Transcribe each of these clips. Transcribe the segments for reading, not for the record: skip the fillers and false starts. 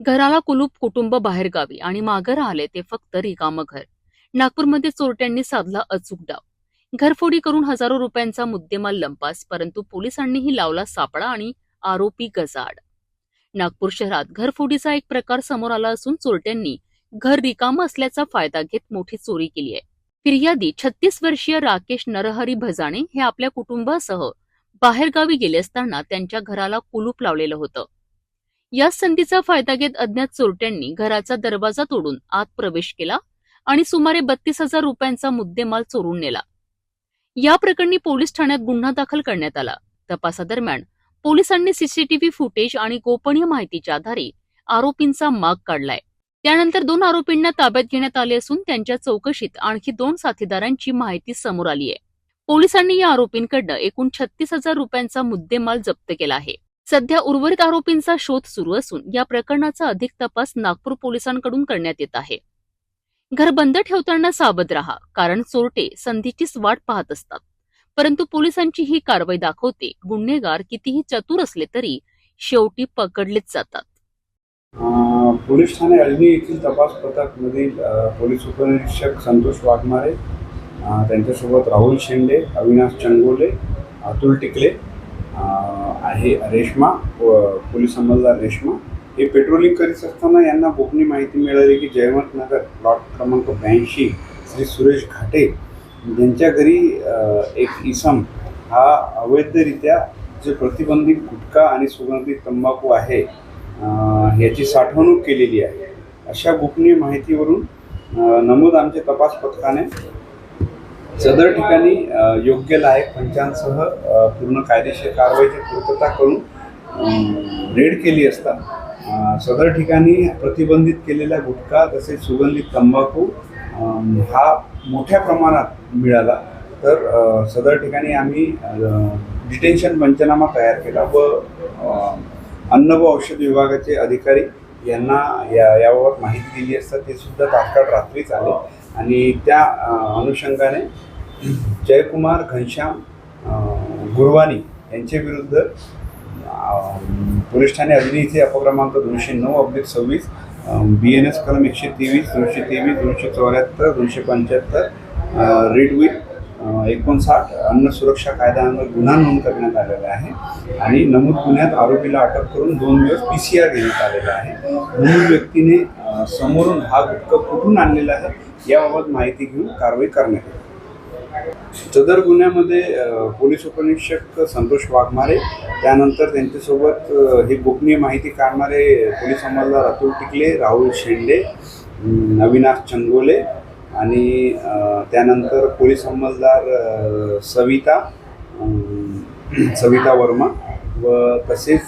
घराला कुलूप, कुटुंब बाहेरगावी आणि मागं राहिले ते फक्त रिकामं घर. नागपूरमध्ये चोरट्यांनी साधला अचूक डाव. घरफोडी करून हजारो रुपयांचा मुद्देमाल लंपास, परंतु पोलिसांनीही लावला सापळा आणि आरोपी गजाआड. नागपूर शहरात घरफोडीचा एक प्रकार समोर आला असून चोरट्यांनी घर रिकामं असल्याचा फायदा घेत मोठी चोरी केली आहे. फिर्यादी 36 वर्षीय राकेश नरहरी भजाणे हे आपल्या कुटुंबासह बाहेरगावी गेले असताना त्यांच्या घराला कुलूप लावलेलं होतं. या संधीचा फायदा घेत अज्ञात चोरट्यांनी घराचा दरवाजा तोडून आत प्रवेश केला आणि सुमारे 32,000 रुपयांचा मुद्देमाल चोरून नेला. या प्रकरणी पोलीस ठाण्यात गुन्हा दाखल करण्यात आला. तपासादरम्यान पोलिसांनी सीसीटीव्ही फुटेज आणि गोपनीय माहितीच्या आधारे आरोपींचा माग काढलाय. त्यानंतर 2 आरोपींना ताब्यात घेण्यात आले असून त्यांच्या चौकशीत आणखी 2 साथीदारांची माहिती समोर आली आहे. पोलिसांनी या आरोपींकडनं एकूण 36,000 रुपयांचा मुद्देमाल जप्त केला आहे. सध्या उर्वरित आरोपींचा शोध सुरू असून या प्रकरणाचा अधिक तपास नागपूर पोलिसांकडून करण्यात येत आहे. घर बंद ठेवताना सावध राहा, कारण चोरटे संधीचीच वाट पाहत असतात. परंतु पोलिसांची ही कारवाई दाखवते गुन्हेगार कितीही चतुर असले तरी शेवटी पकडलेच जातात. पोलीस ठाणे अजनी येथील तपास पथकमधील पोलीस उपनिरीक्षक संतोष वाघमारे, त्यांच्यासोबत राहुल शेंडे, अविनाश चंगोले, अतुल टिकले आहे, रेश्मा पोलीस अंमलदार रेश्मा हे पेट्रोलिंग करीत असताना यांना गोपनीय माहिती मिळाली की जयवंत नगर प्लॉट क्रमांक 82 श्री सुरेश घाटे यांच्या घरी एक इसम हा अवैधरित्या जे प्रतिबंधित गुटखा आणि सुगंधित तंबाखू आहे याची साठवणूक केलेली आहे. अशा गोपनीय माहितीवरून नमूद आमच्या तपास पथकाने सदर ठिकाणी योग्य लायक पंचांसह पूर्ण कायदेशीर कारवाईची पूर्तता करून रेड केली असता सदर ठिकाणी प्रतिबंधित केलेला गुटखा तसेच सुगंधित तंबाखू हा मोठ्या प्रमाणात मिळाला. तर सदर ठिकाणी आम्ही डिटेन्शन पंचनामा तयार केला व अन्न व औषध विभागाचे अधिकारी यांना याबाबत माहिती दिली असता ते सुद्धा तात्काळ रात्रीच आले आणि त्या अनुषंगाने जयकुमार घनश्याम गुरवानी यांच्या विरुद्ध पोलीस ठाणे अजनी येथे अपक्रमांक 209/26 BNS कलम 123, 223, 274, 275 रीड विथ 59 अन्न सुरक्षा कायद्याअंतर्गत गुन्हा नोंद करण्यात आलेला आहे आणि नमूद गुन्ह्यात आरोपीला अटक करून 2 दिवस PCR घेण्यात आलेला आहे. नमूद व्यक्तीने समोरून हा गुटखा कुठून आणलेला आहे याबाबत माहिती घेऊन कारवाई करण्यात आली. सदर गुन्ह्यामध्ये पोलीस उपनिरीक्षक संतोष वाघमारे, त्यानंतर त्यांच्यासोबत ही गोपनीय माहिती काढणारे पोलीस अंमलदार अतुल टिकले, राहुल शेंडे, अविनाश चंगोले आणि त्यानंतर पोलीस अंमलदार सविता वर्मा व तसेच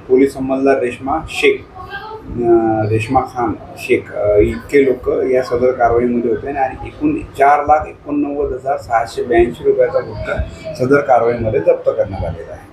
पोलीस अंमलदार रेश्मा खान शेख इतके लोक या सदर कारवाईमध्ये होते आणि एकूण 4,89,682 रुपयाचा गुटखा सदर कारवाईमध्ये जप्त करण्यात आलेला आहे.